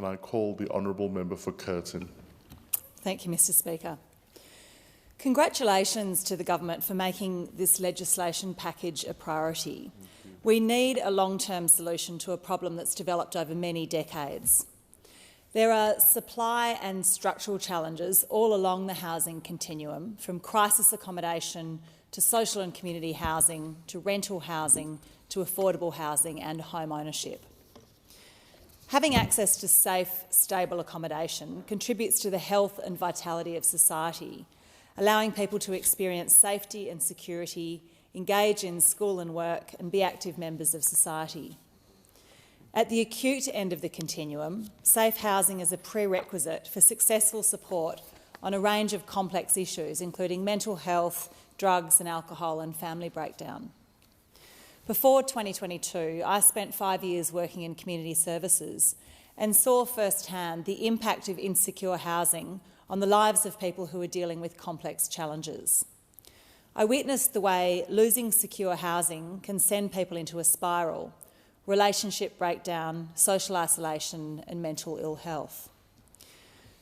And I call the honourable member for Curtin. Thank you, Mr Speaker. Congratulations to the government for making this legislation package a priority. We need a long-term solution to a problem that's developed over many decades. There are supply and structural challenges all along the housing continuum, from crisis accommodation to social and community housing, to rental housing, to affordable housing and home ownership. Having access to safe, stable accommodation contributes to the health and vitality of society, allowing people to experience safety and security, engage in school and work, and be active members of society. At the acute end of the continuum, safe housing is a prerequisite for successful support on a range of complex issues, including mental health, drugs and alcohol, and family breakdown. Before 2022, I spent 5 years working in community services and saw firsthand the impact of insecure housing on the lives of people who are dealing with complex challenges. I witnessed the way losing secure housing can send people into a spiral: relationship breakdown, social isolation and mental ill health.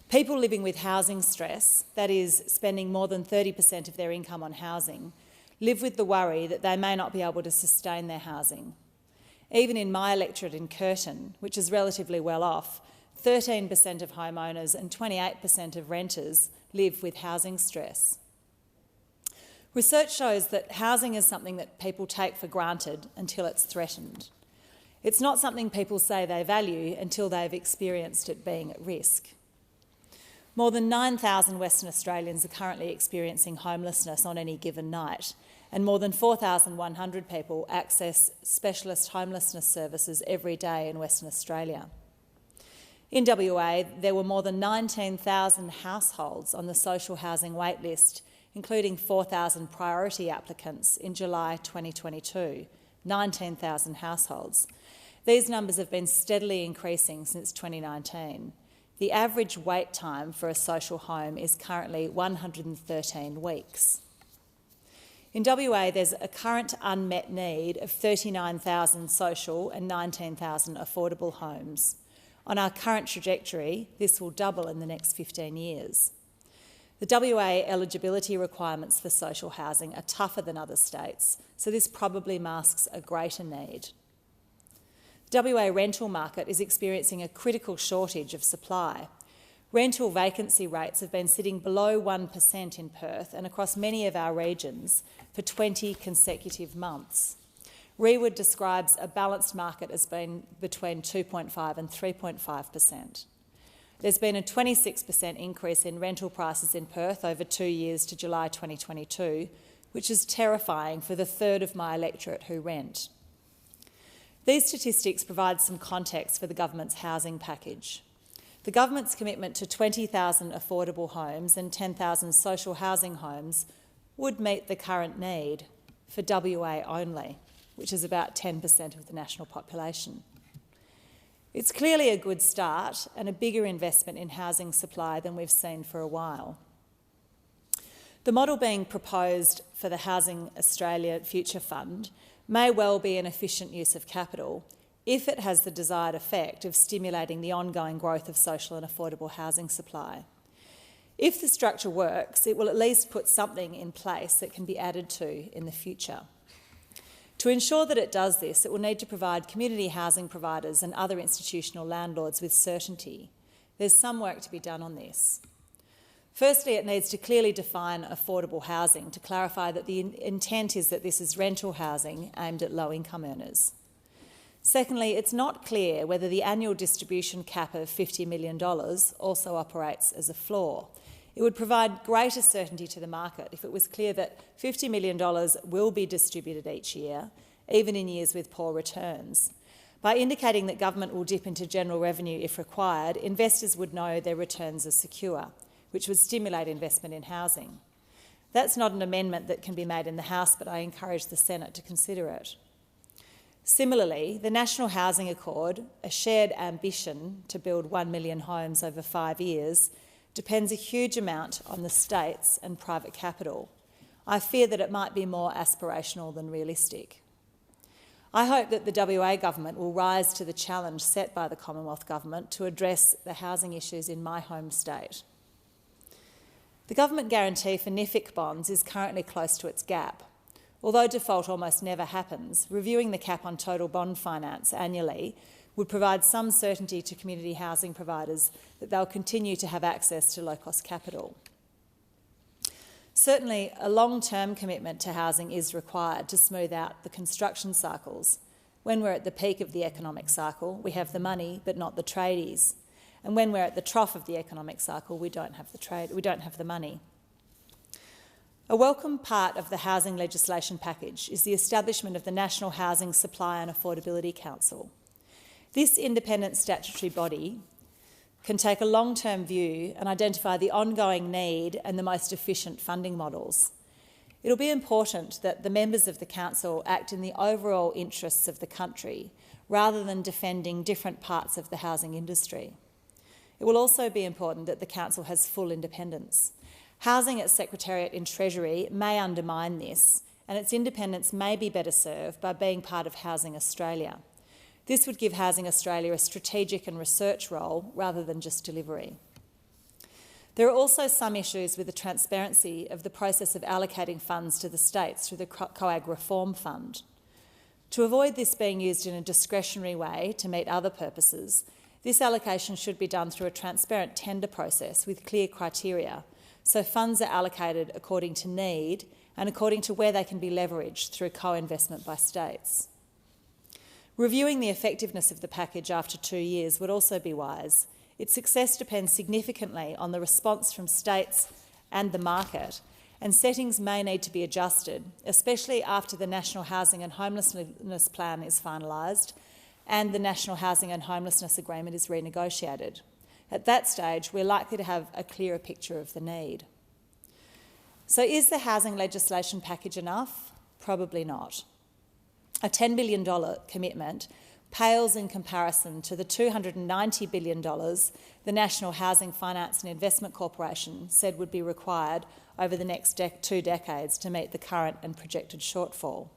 People living with housing stress, that is, spending more than 30% of their income on housing, live with the worry that they may not be able to sustain their housing. Even in my electorate in Curtin, which is relatively well off, 13% of homeowners and 28% of renters live with housing stress. Research shows that housing is something that people take for granted until it's threatened. It's not something people say they value until they've experienced it being at risk. More than 9,000 Western Australians are currently experiencing homelessness on any given night, and more than 4,100 people access specialist homelessness services every day in Western Australia. In WA, there were more than 19,000 households on the social housing waitlist, including 4,000 priority applicants in July 2022, 19,000 households. These numbers have been steadily increasing since 2019. The average wait time for a social home is currently 113 weeks. In WA, there's a current unmet need of 39,000 social and 19,000 affordable homes. On our current trajectory, this will double in the next 15 years. The WA eligibility requirements for social housing are tougher than other states, so this probably masks a greater need. The WA rental market is experiencing a critical shortage of supply. Rental vacancy rates have been sitting below 1% in Perth and across many of our regions for 20 consecutive months. Rewood describes a balanced market as being between 2.5 and 3.5%. There's been a 26% increase in rental prices in Perth over 2 years to July 2022, which is terrifying for the third of my electorate who rent. These statistics provide some context for the government's housing package. The government's commitment to 20,000 affordable homes and 10,000 social housing homes would meet the current need for WA only, which is about 10% of the national population. It's clearly a good start and a bigger investment in housing supply than we've seen for a while. The model being proposed for the Housing Australia Future Fund may well be an efficient use of capital if it has the desired effect of stimulating the ongoing growth of social and affordable housing supply. If the structure works, it will at least put something in place that can be added to in the future. To ensure that it does this, it will need to provide community housing providers and other institutional landlords with certainty. There's some work to be done on this. Firstly, it needs to clearly define affordable housing to clarify that the intent is that this is rental housing aimed at low-income earners. Secondly, it's not clear whether the annual distribution cap of $50 million also operates as a floor. It would provide greater certainty to the market if it was clear that $50 million will be distributed each year, even in years with poor returns. By indicating that government will dip into general revenue if required, investors would know their returns are secure, which would stimulate investment in housing. That's not an amendment that can be made in the House, but I encourage the Senate to consider it. Similarly, the National Housing Accord, a shared ambition to build 1 million homes over 5 years, depends a huge amount on the states and private capital. I fear that it might be more aspirational than realistic. I hope that the WA Government will rise to the challenge set by the Commonwealth Government to address the housing issues in my home state. The government guarantee for NIFIC bonds is currently close to its gap. Although default almost never happens, reviewing the cap on total bond finance annually would provide some certainty to community housing providers that they'll continue to have access to low-cost capital. Certainly, a long-term commitment to housing is required to smooth out the construction cycles. When we're at the peak of the economic cycle, we have the money but not the tradies. And when we're at the trough of the economic cycle, we don't have the money. A welcome part of the housing legislation package is the establishment of the National Housing Supply and Affordability Council. This independent statutory body can take a long-term view and identify the ongoing need and the most efficient funding models. It'll be important that the members of the Council act in the overall interests of the country rather than defending different parts of the housing industry. It will also be important that the Council has full independence. Housing at Secretariat in Treasury may undermine this, and its independence may be better served by being part of Housing Australia. This would give Housing Australia a strategic and research role rather than just delivery. There are also some issues with the transparency of the process of allocating funds to the states through the COAG Reform Fund. To avoid this being used in a discretionary way to meet other purposes, this allocation should be done through a transparent tender process with clear criteria, so funds are allocated according to need and according to where they can be leveraged through co-investment by states. Reviewing the effectiveness of the package after 2 years would also be wise. Its success depends significantly on the response from states and the market, and settings may need to be adjusted, especially after the National Housing and Homelessness Plan is finalised and the National Housing and Homelessness Agreement is renegotiated. At that stage, we're likely to have a clearer picture of the need. So is the housing legislation package enough? Probably not. A $10 billion commitment pales in comparison to the $290 billion the National Housing Finance and Investment Corporation said would be required over the next 2 decades to meet the current and projected shortfall.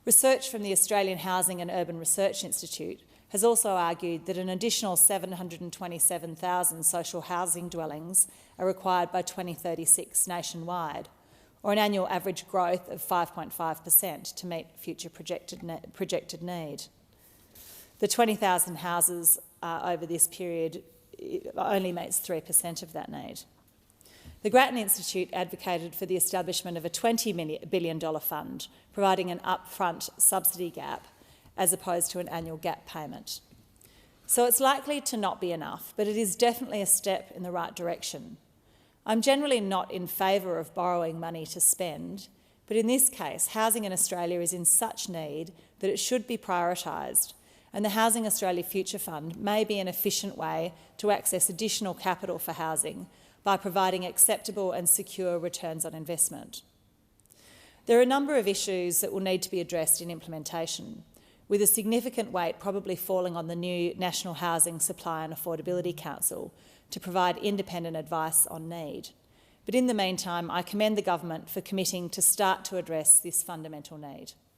Research from the Australian Housing and Urban Research Institute has also argued that an additional 727,000 social housing dwellings are required by 2036 nationwide, or an annual average growth of 5.5% to meet future projected need. The 20,000 houses over this period only meets 3% of that need. The Grattan Institute advocated for the establishment of a $20 billion fund, providing an upfront subsidy gap as opposed to an annual gap payment. So it's likely to not be enough, but it is definitely a step in the right direction. I'm generally not in favour of borrowing money to spend, but in this case, housing in Australia is in such need that it should be prioritised, and the Housing Australia Future Fund may be an efficient way to access additional capital for housing by providing acceptable and secure returns on investment. There are a number of issues that will need to be addressed in implementation, with a significant weight probably falling on the new National Housing Supply and Affordability Council to provide independent advice on need. But in the meantime, I commend the government for committing to start to address this fundamental need.